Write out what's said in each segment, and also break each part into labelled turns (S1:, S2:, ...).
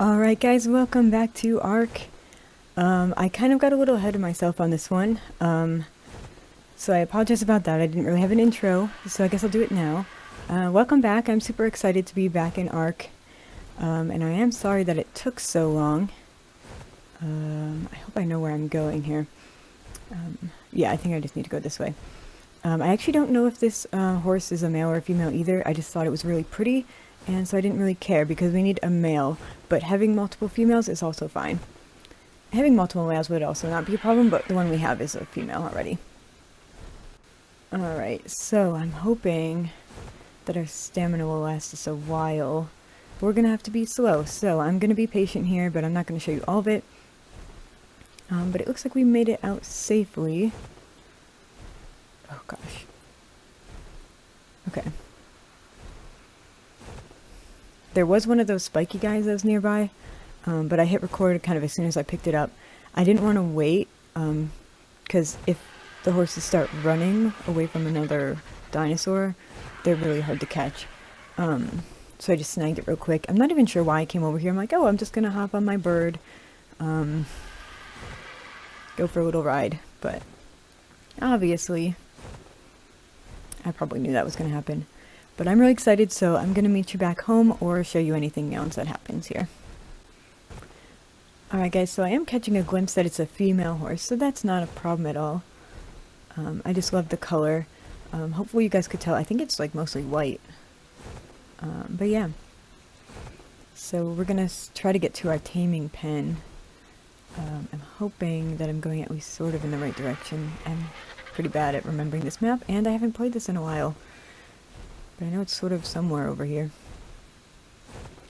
S1: Alright guys, welcome back to Ark. I kind of got a little ahead of myself on this one, so I apologize about that. I didn't really have an intro, so I guess I'll do it now. Welcome back. I'm super excited to be back in Ark, and I am sorry that it took so long. I hope I know where I'm going here. Yeah, I think I just need to go this way. I actually don't know if this horse is a male or a female either. I just thought it was really pretty, and so I didn't really care because we need a male, but having multiple females is also fine. Having multiple males would also not be a problem, but the one we have is a female already. Alright, so I'm hoping that our stamina will last us a while. We're gonna have to be slow, so I'm gonna be patient here, but I'm not gonna show you all of it. But it looks like we made it out safely. Oh gosh. Okay. There was one of those spiky guys that was nearby, but I hit record kind of as soon as I picked it up. I didn't want to wait, because if the horses start running away from another dinosaur, they're really hard to catch. So I just snagged it real quick. I'm not even sure why I came over here. I'm like, oh, I'm just gonna hop on my bird, go for a little ride, but obviously I probably knew that was gonna happen. But I'm really excited, so I'm going to meet you back home or show you anything else that happens here. Alright guys, so I am catching a glimpse that it's a female horse, so that's not a problem at all. I just love the color. Hopefully you guys could tell. I think it's like mostly white. But yeah. So we're going to try to get to our taming pen. I'm hoping that I'm going at least sort of in the right direction. I'm pretty bad at remembering this map, and I haven't played this in a while. But I know it's sort of somewhere over here.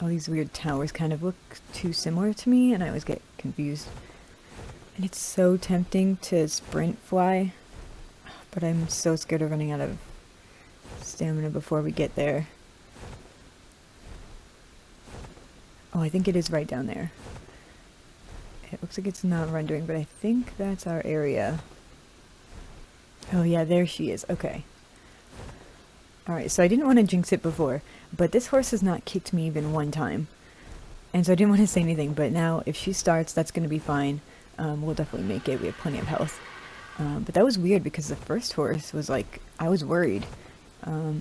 S1: All these weird towers kind of look too similar to me, and I always get confused. And it's so tempting to sprint fly, but I'm so scared of running out of stamina before we get there. Oh, I think it is right down there. It looks like it's not rendering, but I think that's our area. Oh yeah, there she is. Okay. Alright, so I didn't want to jinx it before, but this horse has not kicked me even one time. And so I didn't want to say anything, but now if she starts, that's going to be fine. We'll definitely make it. We have plenty of health. But that was weird because the first horse was like, I was worried. But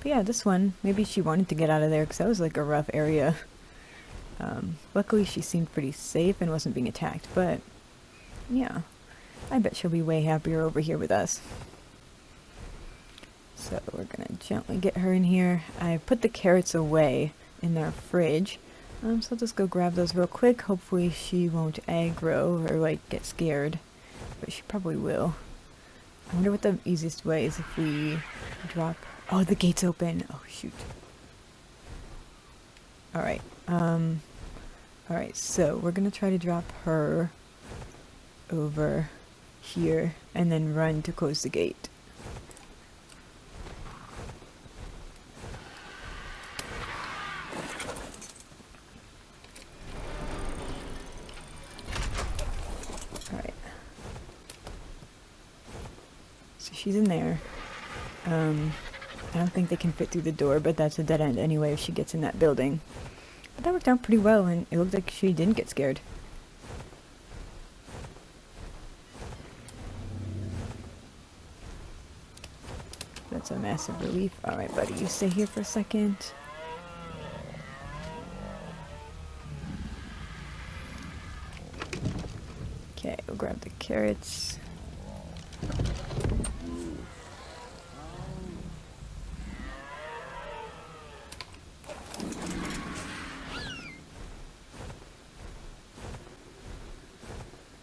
S1: yeah, this one, maybe she wanted to get out of there because that was like a rough area. Luckily she seemed pretty safe and wasn't being attacked, but yeah, I bet she'll be way happier over here with us. So we're gonna gently get her in here. I put the carrots away in our fridge, so I'll just go grab those real quick. Hopefully she won't aggro or like get scared, but she probably will. I wonder what the easiest way is if we drop. Oh, the gate's open. Oh shoot. Alright, alright, so we're gonna try to drop her over here and then run to close the gate. She's in there. I don't think they can fit through the door, but that's a dead end anyway if she gets in that building. But that worked out pretty well, and it looked like she didn't get scared. That's a massive relief. Alright, buddy, you stay here for a second. Okay, we'll grab the carrots.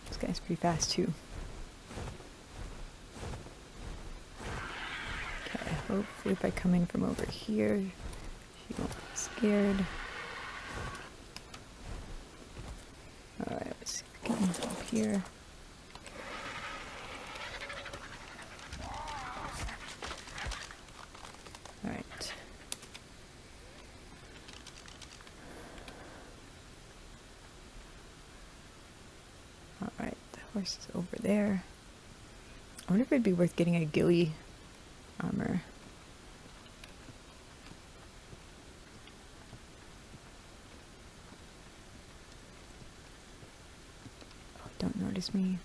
S1: This guy's pretty fast too. Okay, hopefully if I come in from over here, she won't be scared. Alright, let's see if we can get up here. Alright. Alright, the horse is over there. I wonder if it'd be worth getting a ghillie armor. don't notice me.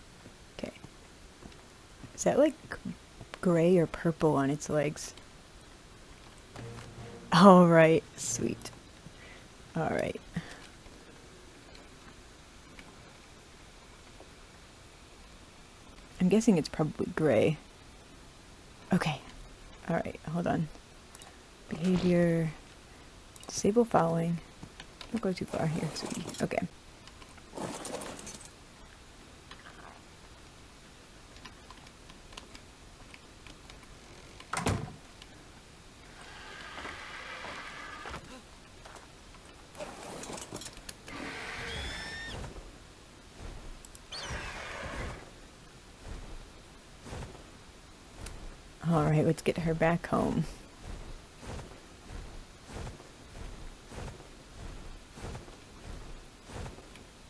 S1: Okay. Is that like gray or purple on its legs? Alright, sweet. Alright. I'm guessing it's probably gray. Okay. Alright, hold on. Behavior. Disable following. Don't go too far here, sweetie. Okay. Alright, let's get her back home.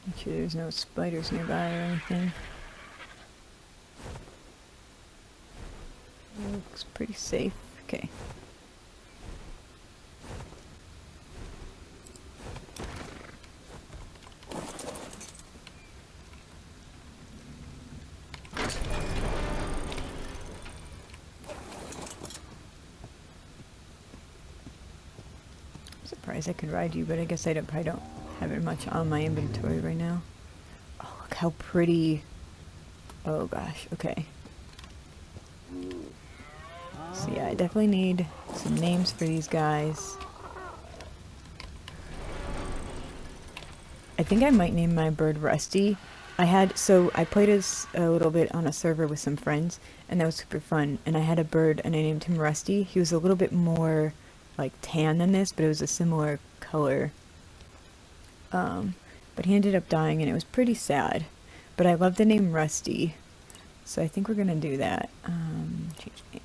S1: Make sure there's no spiders nearby or anything. Looks pretty safe. Okay. Surprised I could ride you, but I guess I probably don't have it much on my inventory right now. Oh, look how pretty. Oh gosh, okay. So yeah, I definitely need some names for these guys. I think I might name my bird Rusty. I played a little bit on a server with some friends, and that was super fun. And I had a bird, and I named him Rusty. He was a little bit more like tan than this, but it was a similar color. But he ended up dying, and it was pretty sad. But I love the name Rusty, so I think we're gonna do that. Change name.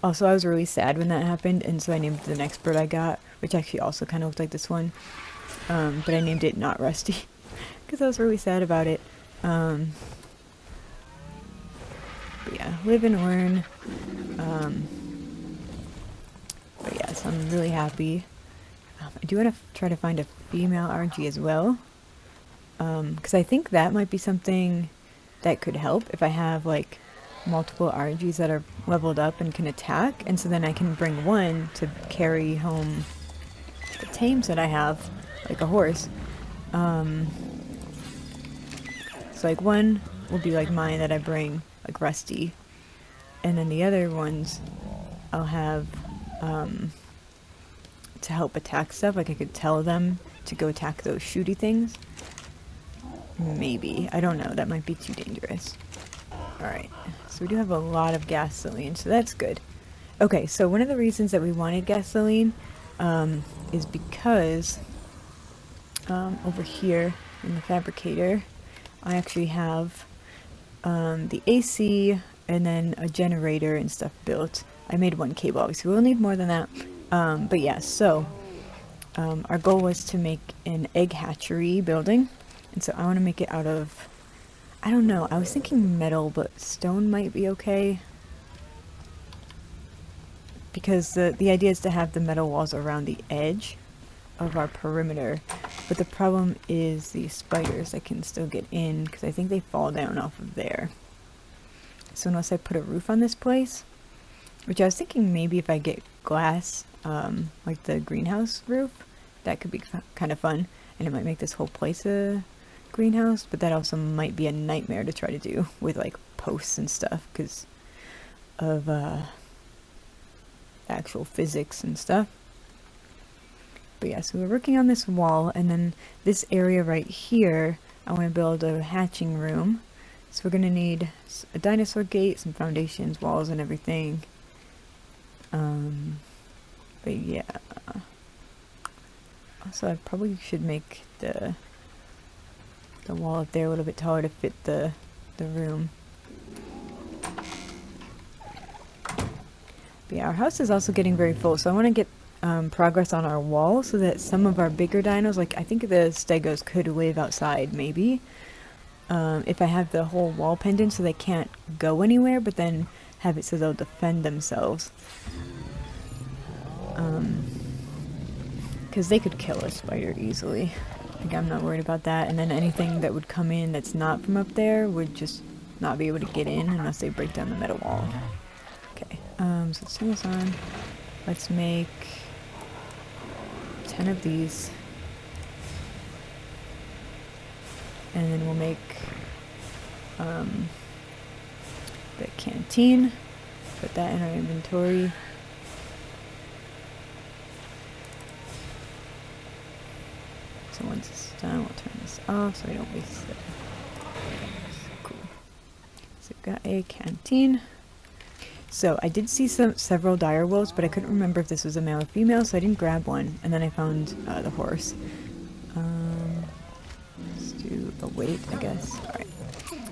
S1: Also, I was really sad when that happened, and so I named the next bird I got, which actually also kind of looked like this one. But I named it not Rusty, because I was really sad about it. But yeah, live and learn. But yeah, so I'm really happy. I do want to try to find a female RG as well, because I think that might be something that could help if I have like multiple RGs that are leveled up and can attack, and so then I can bring one to carry home the tames that I have, like a horse. So like one will be like mine that I bring, like Rusty, and then the other ones I'll have to help attack stuff. Like I could tell them to go attack those shooty things. Maybe. I don't know. That might be too dangerous. Alright. So we do have a lot of gasoline, so that's good. Okay, so one of the reasons that we wanted gasoline is because over here in the fabricator, I actually have the AC and then a generator and stuff built. I made one cable, obviously we'll need more than that. But yeah, so our goal was to make an egg hatchery building, and so I want to make it out of, I don't know, I was thinking metal, but stone might be okay. Because the idea is to have the metal walls around the edge of our perimeter. But the problem is the spiders that can still get in, because I think they fall down off of there. So unless I put a roof on this place, which I was thinking maybe if I get glass, like the greenhouse roof, that could be kind of fun. And it might make this whole place a greenhouse, but that also might be a nightmare to try to do with like posts and stuff because of actual physics and stuff. But yeah, so we're working on this wall, and then this area right here I want to build a hatching room. So we're gonna need a dinosaur gate, some foundations, walls, and everything. But yeah, also I probably should make the wall up there a little bit taller to fit the room. But yeah, our house is also getting very full, so I want to get progress on our wall so that some of our bigger dinos, like I think the stegos could live outside maybe, if I have the whole wall pendant so they can't go anywhere, but then have it so they'll defend themselves. Because they could kill a spider easily. Like, I'm not worried about that. And then anything that would come in that's not from up there would just not be able to get in unless they break down the metal wall. Okay, so let's turn this on. Let's make 10 of these. And then we'll make the canteen. Put that in our inventory. So once it's done, we'll turn this off so we don't waste it. Cool. So we've got a canteen. So I did see several dire wolves, but I couldn't remember if this was a male or female, so I didn't grab one. And then I found the horse. Let's do a weight, I guess. Alright.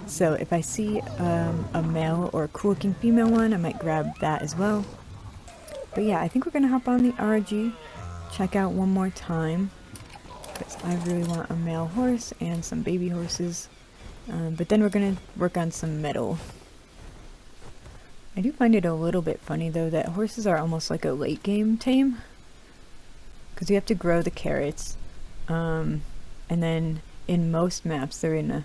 S1: So if I see a male or a cool-looking female one, I might grab that as well. But yeah, I think we're going to hop on the RG, check out one more time, because I really want a male horse and some baby horses. But then we're going to work on some metal. I do find it a little bit funny though that horses are almost like a late game tame, because you have to grow the carrots, and then in most maps they're in a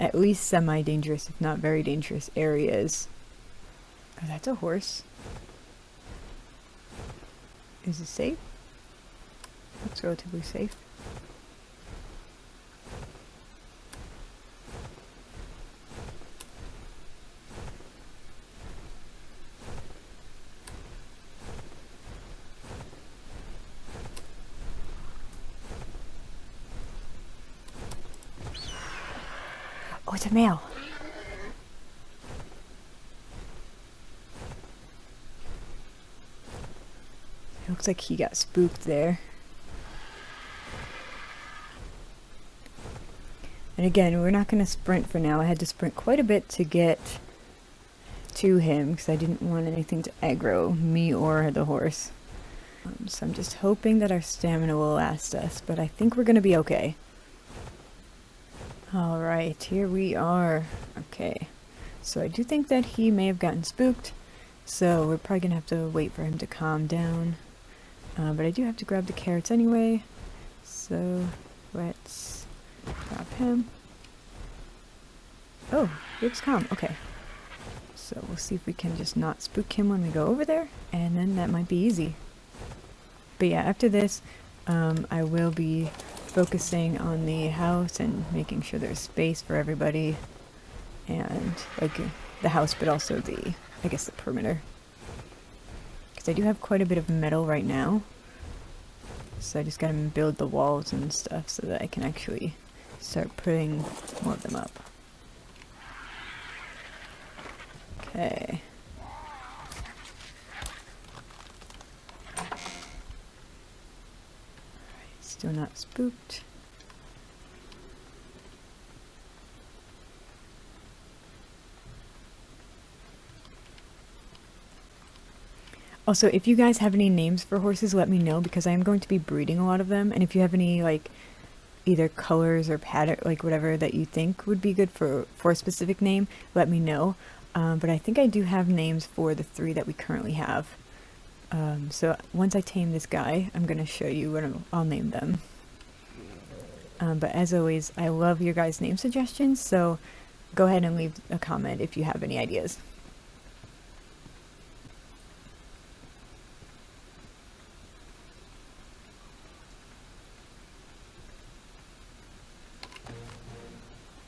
S1: at least semi-dangerous, if not very dangerous areas. Oh, that's a horse. Is it safe? Looks relatively safe. Oh, it's a male. It looks like he got spooked there. And again, we're not going to sprint for now. I had to sprint quite a bit to get to him because I didn't want anything to aggro me or the horse. So I'm just hoping that our stamina will last us, but I think we're going to be okay. Alright, here we are. Okay, so I do think that he may have gotten spooked, so we're probably going to have to wait for him to calm down. But I do have to grab the carrots anyway, so let's grab him. Oh, he looks calm. Okay, so we'll see if we can just not spook him when we go over there, and then that might be easy. But yeah, after this, I will be focusing on the house and making sure there's space for everybody, and like the house, but also the, I guess, the perimeter, because I do have quite a bit of metal right now, so I just gotta build the walls and stuff so that I can actually start putting more of them up. Okay. Still not spooked. Also, if you guys have any names for horses, let me know, because I am going to be breeding a lot of them, and if you have any, like, either colors or pattern, like whatever that you think would be good for a specific name, let me know. But I think I do have names for the 3 that we currently have. So once I tame this guy, I'm going to show you what I'll name them. But as always, I love your guys' name suggestions, so go ahead and leave a comment if you have any ideas.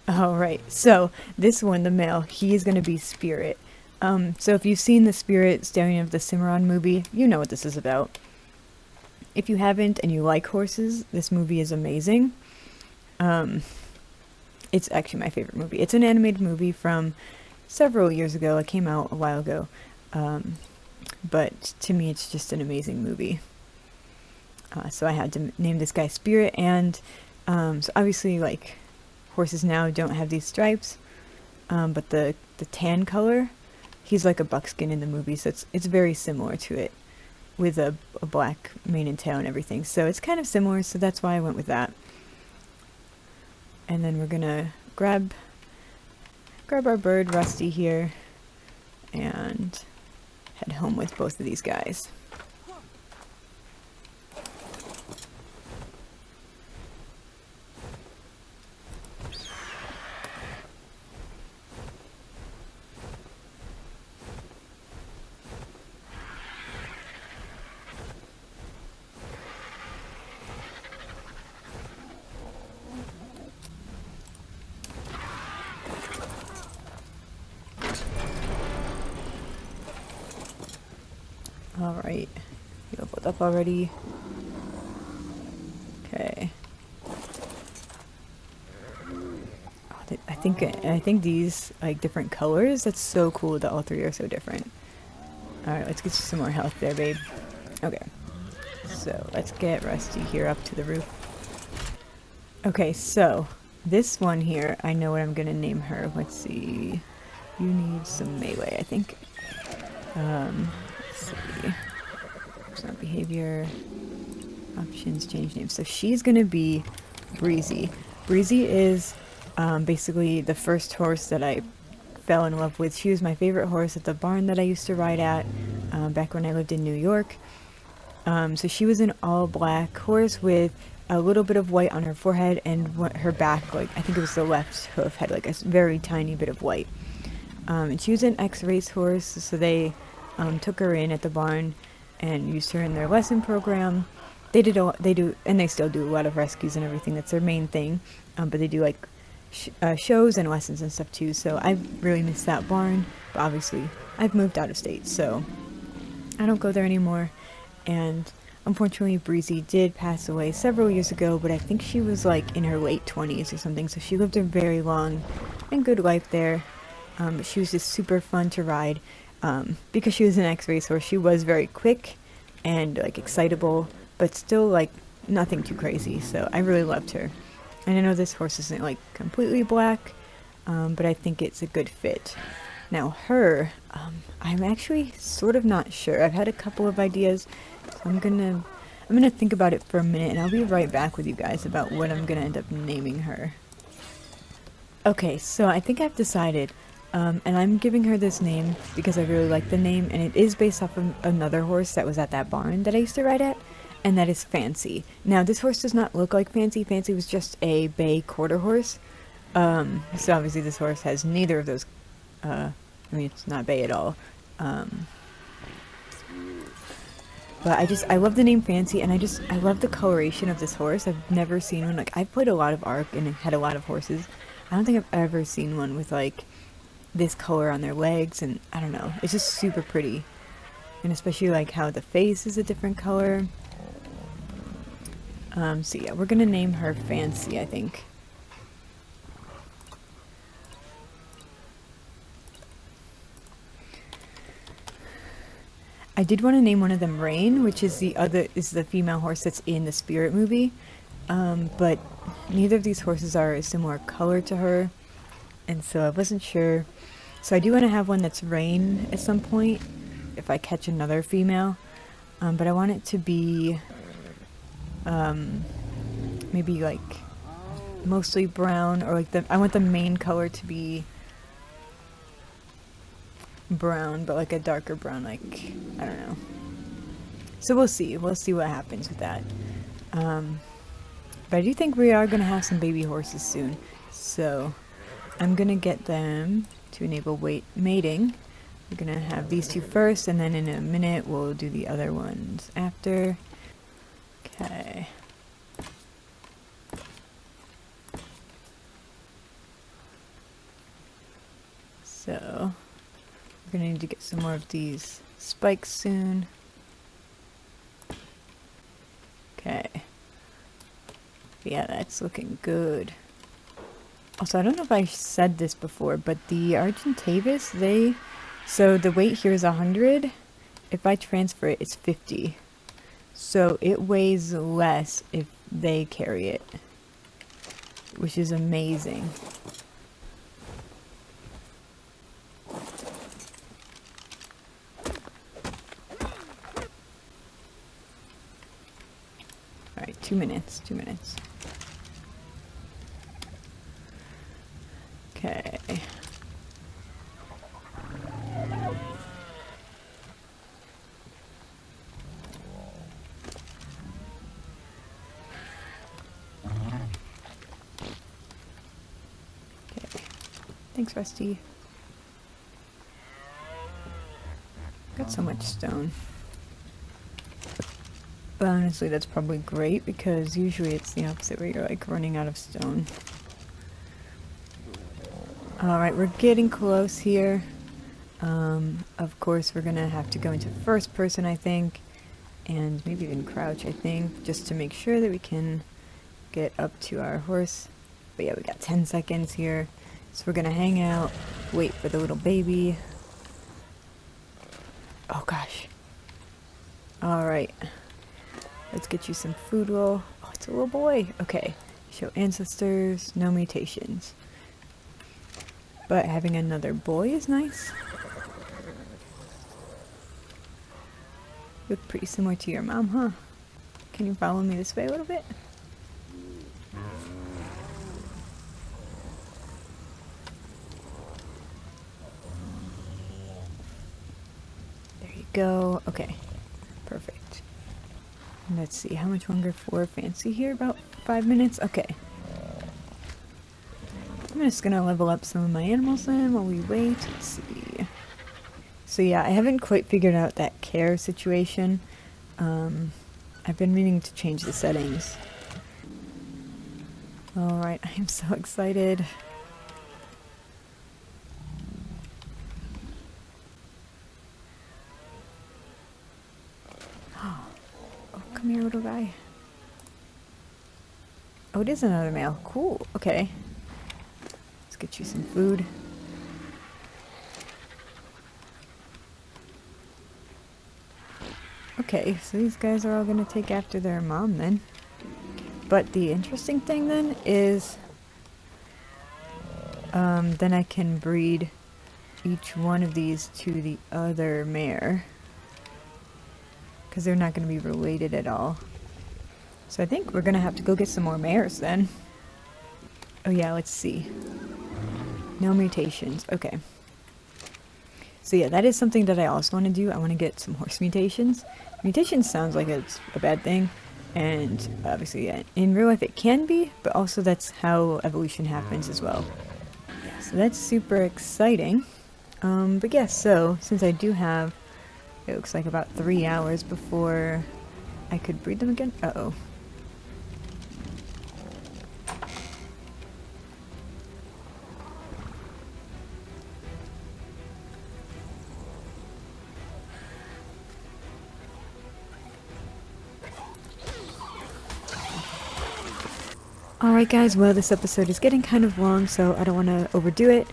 S1: Alright, so this one, the male, he is going to be Spirit. So if you've seen the Spirit Stallion of the Cimarron movie, you know what this is about. If you haven't and you like horses, this movie is amazing. It's actually my favorite movie. It's an animated movie from several years ago. It came out a while ago. But to me, it's just an amazing movie. So I had to name this guy Spirit, and so obviously, like, horses now don't have these stripes, but the tan color, he's like a buckskin in the movie, so it's very similar to it, with a black mane and tail and everything. So it's kind of similar, so that's why I went with that. And then we're gonna grab our bird Rusty here and head home with both of these guys. Alright. You leveled up already. Okay. Oh, I think these, like, different colors, that's so cool that all three are so different. Alright, let's get you some more health there, babe. Okay. So, let's get Rusty here up to the roof. Okay, so, this one here, I know what I'm gonna name her. Let's see. You need some melee, I think. Let's see. Not behavior. Options, change name. So she's gonna be Breezy. Breezy is basically the first horse that I fell in love with. She was my favorite horse at the barn that I used to ride at back when I lived in New York. So she was an all black horse with a little bit of white on her forehead, and her back, like I think it was the left hoof, had like a very tiny bit of white. And she was an ex-race horse, so they took her in at the barn and used her in their lesson program. They do, and they still do a lot of rescues and everything. That's their main thing. But they do like shows and lessons and stuff too. So I really miss that barn. But obviously, I've moved out of state, so I don't go there anymore. And unfortunately, Breezy did pass away several years ago. But I think she was like in her late 20s or something. So she lived a very long and good life there. But she was just super fun to ride. Because she was an ex-race horse, she was very quick and like excitable, but still like nothing too crazy. So I really loved her. And I know this horse isn't like completely black, but I think it's a good fit. Now her, I'm actually sort of not sure. I've had a couple of ideas, so I'm gonna think about it for a minute, and I'll be right back with you guys about what I'm gonna end up naming her. Okay, so I think I've decided. And I'm giving her this name because I really like the name, and it is based off of another horse that was at that barn that I used to ride at, and that is Fancy. Now, this horse does not look like Fancy. Fancy was just a bay quarter horse. So obviously this horse has neither of those, I mean, it's not bay at all. But I love the name Fancy, and I love the coloration of this horse. I've never seen one, like, I've played a lot of ARK and had a lot of horses. I don't think I've ever seen one with, like, this color on their legs, and I don't know, it's just super pretty. And especially like how the face is a different color. So yeah, we're gonna name her Fancy, I think. I did want to name one of them Rain, which is the female horse that's in the Spirit movie. But neither of these horses are a similar color to her, and so I wasn't sure. So I do want to have one that's Rain at some point, if I catch another female. But I want it to be, maybe like, mostly brown, or like I want the main color to be brown, but like a darker brown, like, I don't know. So we'll see what happens with that. But I do think we are going to have some baby horses soon. So I'm going to get them to enable mating. We're gonna have these two first, and then in a minute we'll do the other ones after. Okay. So we're gonna need to get some more of these spikes soon. Okay. Yeah, that's looking good. Also, I don't know if I said this before, but the Argentavis, so the weight here is 100. If I transfer it, it's 50. So it weighs less if they carry it, which is amazing. Alright, 2 minutes, 2 minutes. Okay. Thanks, Rusty. Got so much stone. But honestly, that's probably great, because usually it's the opposite where you're like running out of stone. Alright, we're getting close here. Of course, we're gonna have to go into first person, I think, and maybe even crouch, I think, just to make sure that we can get up to our horse. But yeah, we got 10 seconds here, so we're gonna hang out, wait for the little baby. Oh gosh. Alright. Let's get you some food roll. Oh, it's a little boy. Okay. Show ancestors, no mutations. But having another boy is nice. Look pretty similar to your mom, huh? Can you follow me this way a little bit? There you go. Okay. Perfect. Let's see, how much longer for fancy here? About 5 minutes? Okay. I'm just gonna level up some of my animals then while we wait. Let's see. So yeah, I haven't quite figured out that care situation. I've been meaning to change the settings. Alright, I am so excited. Oh, come here, little guy. Oh, it is another male. Cool. Okay. Let's get you some food. Okay, so these guys are all gonna take after their mom then. But the interesting thing then is, then I can breed each one of these to the other mare. Because they're not gonna be related at all. So I think we're gonna have to go get some more mares then. Oh yeah, let's see. No mutations. Okay. So yeah, that is something that I also want to do. I want to get some horse mutations. Mutations sounds like it's a bad thing, and obviously yeah, in real life it can be, but also that's how evolution happens as well. Yeah, so that's super exciting. But yeah, so since I do have, it looks like about 3 hours before I could breed them again. Uh-oh. Alright guys, well this episode is getting kind of long, so I don't want to overdo it.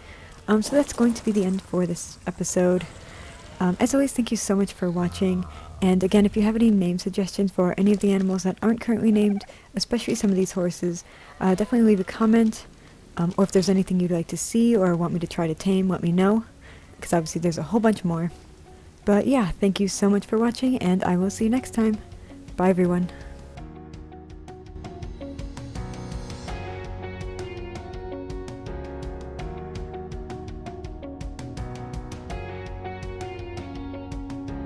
S1: So that's going to be the end for this episode. As always, thank you so much for watching, and again, if you have any name suggestions for any of the animals that aren't currently named, especially some of these horses, definitely leave a comment, or if there's anything you'd like to see or want me to try to tame, let me know, because obviously there's a whole bunch more. But yeah, thank you so much for watching, and I will see you next time. Bye everyone.